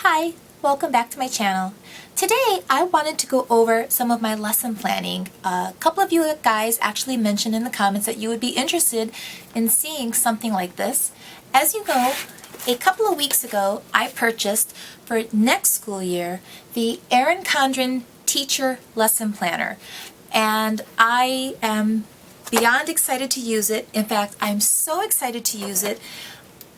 Hi, welcome back to my channel. Today I wanted to go over some of my lesson planning. A couple of you guys actually mentioned in the comments that you would be interested in seeing something like this. As you know, a couple of weeks ago I purchased for next school year the Erin Condren Teacher Lesson Planner, and I am beyond excited to use it. In fact, I'm so excited to use it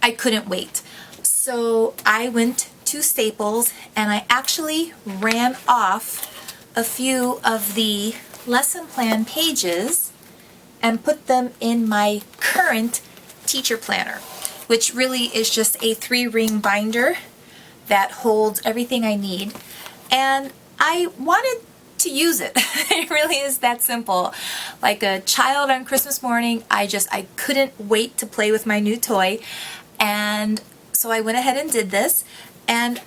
I couldn't wait. So I went to Staples and I actually ran off a few of the lesson plan pages and put them in my current teacher planner, which really is just a 3-ring binder that holds everything I need. And I wanted to use it. It really is that simple. Like a child on Christmas morning, I couldn't wait to play with my new toy. And so I went ahead and did this, and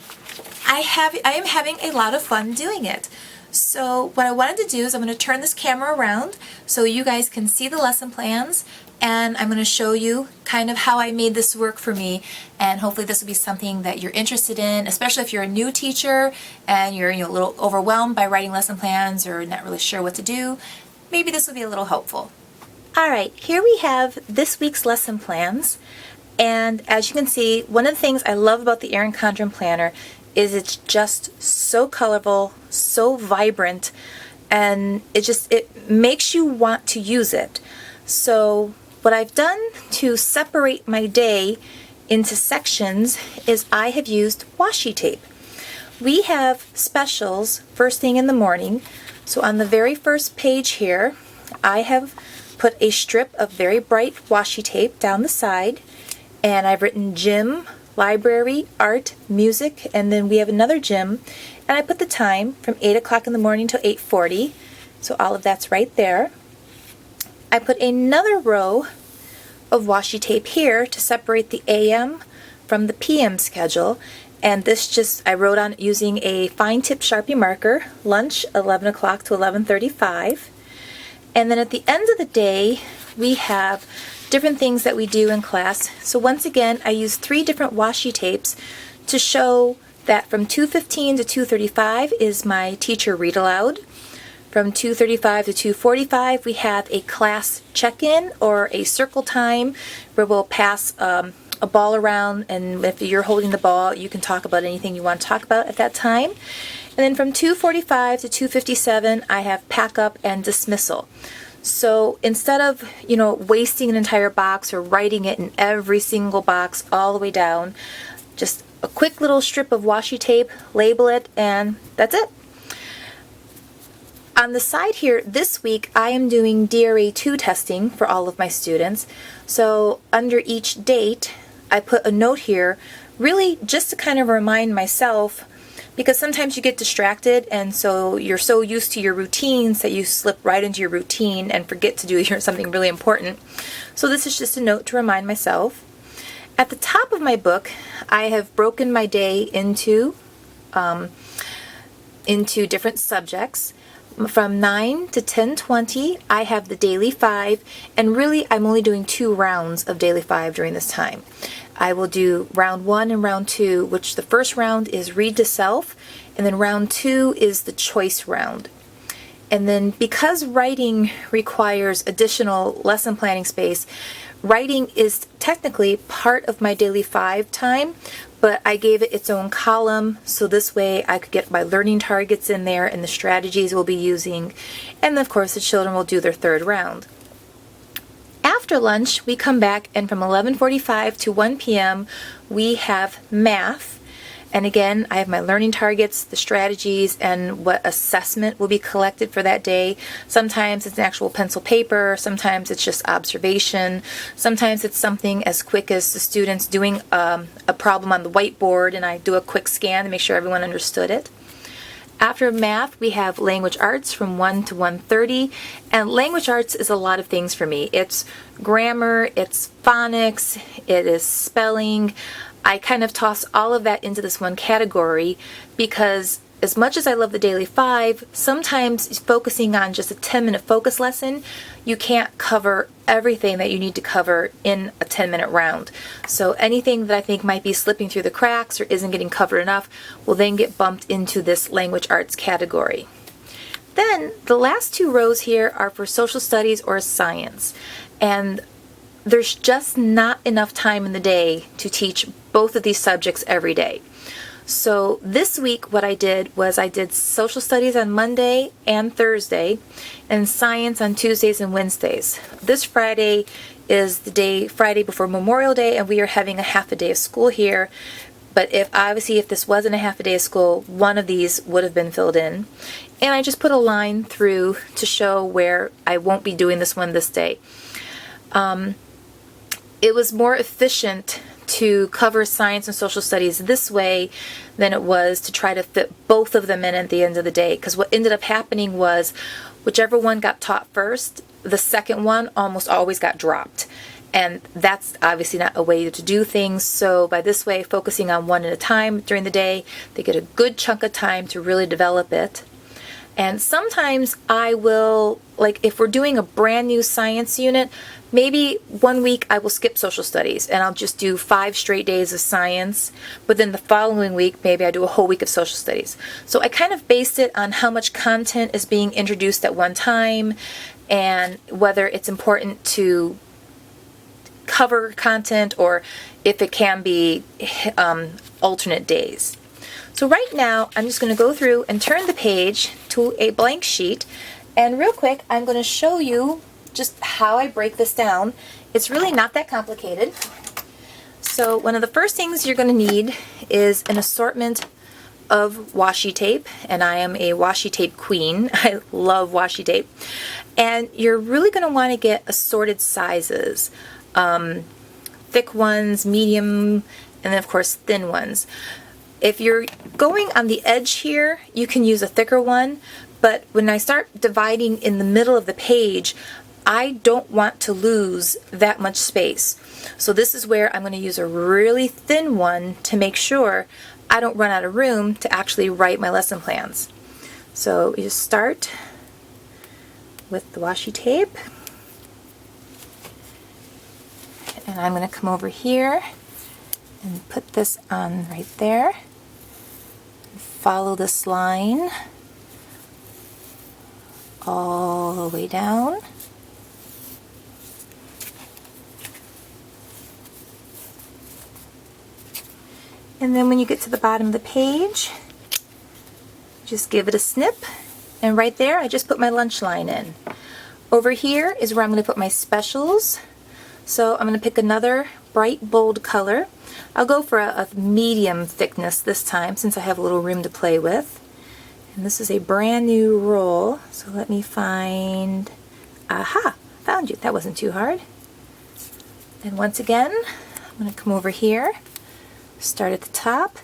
I am having a lot of fun doing it. So what I wanted to do is I'm going to turn this camera around so you guys can see the lesson plans, and I'm going to show you kind of how I made this work for me, and hopefully this will be something that you're interested in, especially if you're a new teacher and you're a little overwhelmed by writing lesson plans or not really sure what to do. Maybe this will be a little helpful. Alright, here we have this week's lesson plans. And as you can see, one of the things I love about the Erin Condren planner is it's just so colorful, so vibrant, and it makes you want to use it. So what I've done to separate my day into sections is I have used washi tape. We have specials first thing in the morning. So on the very first page here, I have put a strip of very bright washi tape down the side. And I've written gym, library, art, music, and then we have another gym. And I put the time from 8 o'clock in the morning till 8:40. So all of that's right there. I put another row of washi tape here to separate the AM from the PM schedule. And this I wrote on it using a fine tip Sharpie marker, lunch 11 o'clock to 11:35. And then at the end of the day, we have different things that we do in class. So once again, I use 3 different washi tapes to show that from 2:15 to 2:35 is my teacher read aloud. From 2:35 to 2:45 we have a class check-in or a circle time where we'll pass a ball around, and if you're holding the ball you can talk about anything you want to talk about at that time. And then from 2:45 to 2:57 I have pack up and dismissal. So instead of, wasting an entire box or writing it in every single box all the way down, just a quick little strip of washi tape, label it, and that's it. On the side here, this week I am doing DRA 2 testing for all of my students. So under each date, I put a note here, really just to kind of remind myself, because sometimes you get distracted and so you're so used to your routines that you slip right into your routine and forget to do something really important. So this is just a note to remind myself. At the top of my book, I have broken my day into different subjects. From 9 to 10:20, I have the daily 5, and really I'm only doing 2 rounds of daily 5 during this time. I will do round 1 and round 2, which the first round is read to self, and then round 2 is the choice round. And then because writing requires additional lesson planning space, writing is technically part of my daily 5 time, but I gave it its own column so this way I could get my learning targets in there and the strategies we'll be using, and of course the children will do their 3rd round. After lunch, we come back, and from 11:45 to 1 p.m. we have math. And again, I have my learning targets, the strategies, and what assessment will be collected for that day. Sometimes it's an actual pencil paper, sometimes it's just observation, sometimes it's something as quick as the students doing a problem on the whiteboard and I do a quick scan to make sure everyone understood it. After math, we have language arts from 1 to 1:30, and language arts is a lot of things for me. It's grammar, it's phonics, it is spelling. I kind of toss all of that into this one category because as much as I love the daily 5, sometimes focusing on just a 10-minute focus lesson, you can't cover everything that you need to cover in a 10-minute round. So anything that I think might be slipping through the cracks or isn't getting covered enough will then get bumped into this language arts category. Then the last 2 rows here are for social studies or science. And there's just not enough time in the day to teach both of these subjects every day. So this week what I did was I did social studies on Monday and Thursday and science on Tuesdays and Wednesdays. This Friday is the Friday before Memorial Day, and we are having a half a day of school here. But if this wasn't a half a day of school, one of these would have been filled in. And I just put a line through to show where I won't be doing this one this day. It was more efficient to cover science and social studies this way than it was to try to fit both of them in at the end of the day. Because what ended up happening was whichever one got taught first, the second one almost always got dropped. And that's obviously not a way to do things. So by this way, focusing on one at a time during the day, they get a good chunk of time to really develop it. And sometimes I will, like if we're doing a brand new science unit, maybe one week I will skip social studies and I'll just do 5 straight days of science. But then the following week, maybe I do a whole week of social studies. So I kind of based it on how much content is being introduced at one time and whether it's important to cover content or if it can be alternate days. So right now, I'm just going to go through and turn the page to a blank sheet. And real quick, I'm going to show you just how I break this down. It's really not that complicated. So one of the first things you're going to need is an assortment of washi tape. And I am a washi tape queen. I love washi tape. And you're really going to want to get assorted sizes. Thick ones, medium, and then of course thin ones. If you're going on the edge here, you can use a thicker one, but when I start dividing in the middle of the page, I don't want to lose that much space. So this is where I'm going to use a really thin one to make sure I don't run out of room to actually write my lesson plans. So you just start with the washi tape. And I'm going to come over here and put this on right there. Follow this line all the way down. And then when you get to the bottom of the page, just give it a snip. And right there, I just put my lunch line in. Over here is where I'm going to put my specials. So I'm going to pick another bright, bold color. I'll go for a medium thickness this time since I have a little room to play with. And this is a brand new roll. So let me find, aha, found you. That wasn't too hard. And once again, I'm going to come over here, start at the top.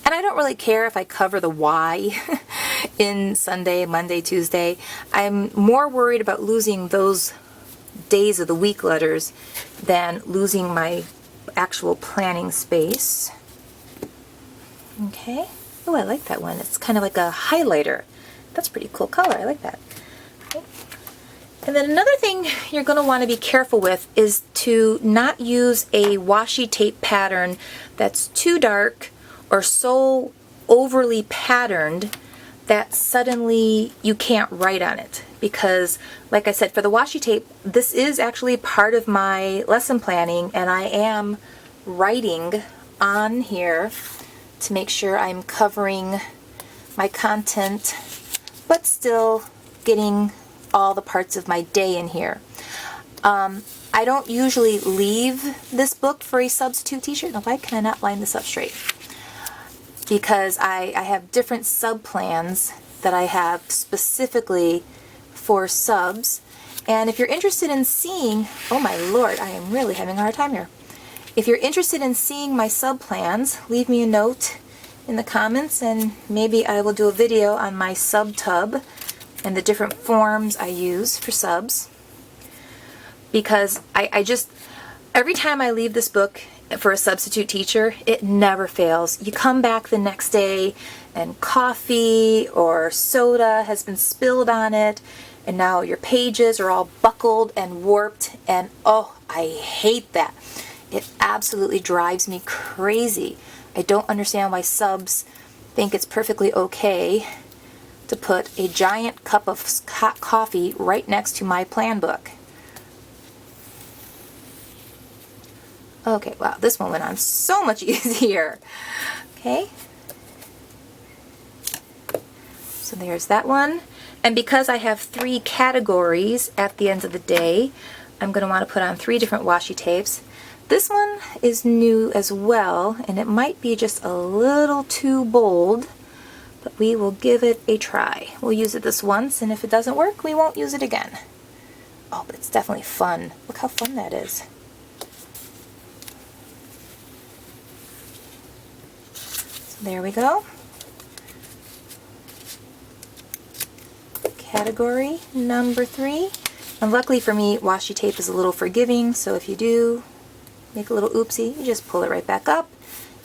And I don't really care if I cover the Y in Sunday, Monday, Tuesday. I'm more worried about losing those days of the week letters than losing my actual planning space. Okay. Oh, I like that one. It's kind of like a highlighter. That's a pretty cool color. I like that. Okay. And then another thing you're going to want to be careful with is to not use a washi tape pattern that's too dark or so overly patterned that suddenly you can't write on it. Because, like I said, for the washi tape, this is actually part of my lesson planning, and I am writing on here to make sure I'm covering my content, but still getting all the parts of my day in here. I don't usually leave this book for a substitute teacher. Now, why can I not line this up straight? Because I have different sub-plans that I have specifically for subs. And if you're interested in seeing, oh my lord, I am really having a hard time here. If you're interested in seeing my sub plans, leave me a note in the comments and maybe I will do a video on my sub tub and the different forms I use for subs. Because I just, every time I leave this book for a substitute teacher, it never fails. You come back the next day and coffee or soda has been spilled on it, and now your pages are all buckled and warped, and oh, I hate that. It absolutely drives me crazy. I don't understand why subs think it's perfectly okay to put a giant cup of hot coffee right next to my plan book. Okay, wow, this one went on so much easier. Okay, so there's that one. And because I have 3 categories at the end of the day, I'm going to want to put on 3 different washi tapes. This one is new as well, and it might be just a little too bold, but we will give it a try. We'll use it this once, and if it doesn't work, we won't use it again. Oh, but it's definitely fun. Look how fun that is. So there we go. Category number 3. And luckily for me, washi tape is a little forgiving, so if you do make a little oopsie, you just pull it right back up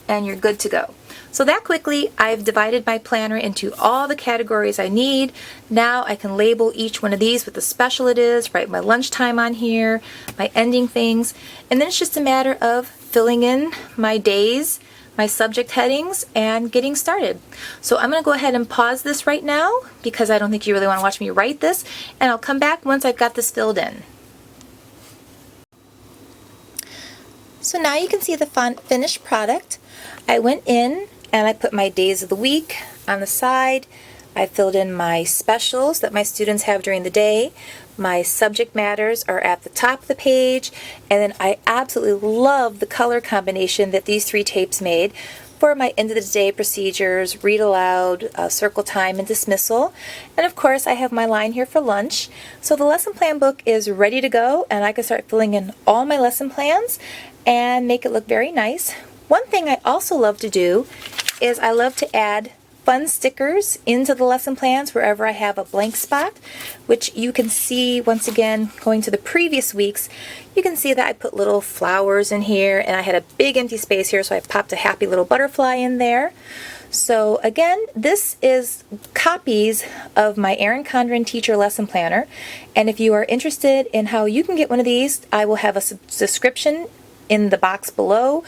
and you're good to go. So that quickly, I've divided my planner into all the categories I need. Now I can label each one of these with the special it is, write my lunchtime on here, my ending things, and then it's just a matter of filling in my days, my subject headings, and getting started. So I'm going to go ahead and pause this right now because I don't think you really want to watch me write this, and I'll come back once I've got this filled in. So now you can see the finished product. I went in and I put my days of the week on the side. I filled in my specials that my students have during the day. My subject matters are at the top of the page, and then I absolutely love the color combination that these 3 tapes made for my end of the day procedures, read aloud, circle time, and dismissal. And of course I have my line here for lunch. So the lesson plan book is ready to go, and I can start filling in all my lesson plans and make it look very nice. One thing I also love to do is I love to add fun stickers into the lesson plans wherever I have a blank spot, which you can see once again going to the previous weeks. You can see that I put little flowers in here, and I had a big empty space here, so I popped a happy little butterfly in there. So again, this is copies of my Erin Condren teacher lesson planner, and if you are interested in how you can get one of these, I will have a description in the box below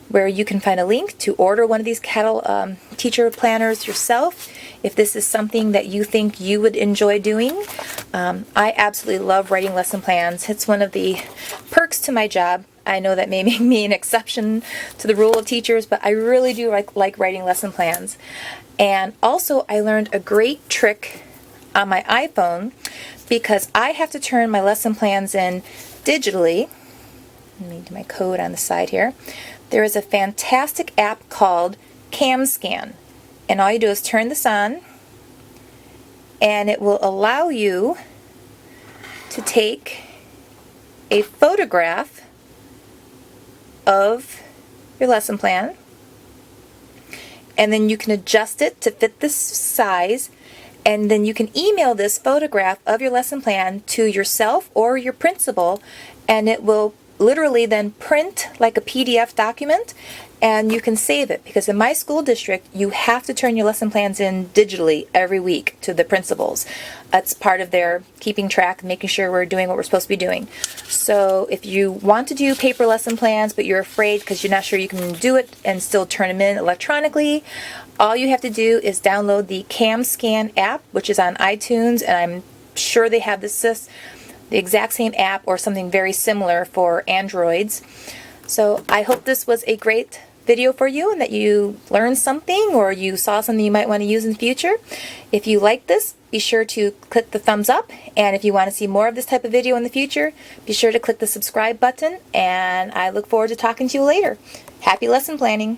where you can find a link to order one of these teacher planners yourself if this is something that you think you would enjoy doing. I absolutely love writing lesson plans. It's one of the perks to my job. I know that may make me an exception to the rule of teachers, but I really do like writing lesson plans. And also I learned a great trick on my iPhone because I have to turn my lesson plans in digitally. Let me do my code on the side here. There is a fantastic app called CamScan, and all you do is turn this on, and it will allow you to take a photograph of your lesson plan, and then you can adjust it to fit this size, and then you can email this photograph of your lesson plan to yourself or your principal, and it will literally then print like a PDF document, and you can save it, because in my school district you have to turn your lesson plans in digitally every week to the principals. That's part of their keeping track and making sure we're doing what we're supposed to be doing. So if you want to do paper lesson plans but you're afraid because you're not sure you can do it and still turn them in electronically, all you have to do is download the CamScan app, which is on iTunes, and I'm sure they have the exact same app or something very similar for Androids. So I hope this was a great video for you and that you learned something or you saw something you might want to use in the future. If you like this, be sure to click the thumbs up, and if you want to see more of this type of video in the future, be sure to click the subscribe button, and I look forward to talking to you later. Happy lesson planning!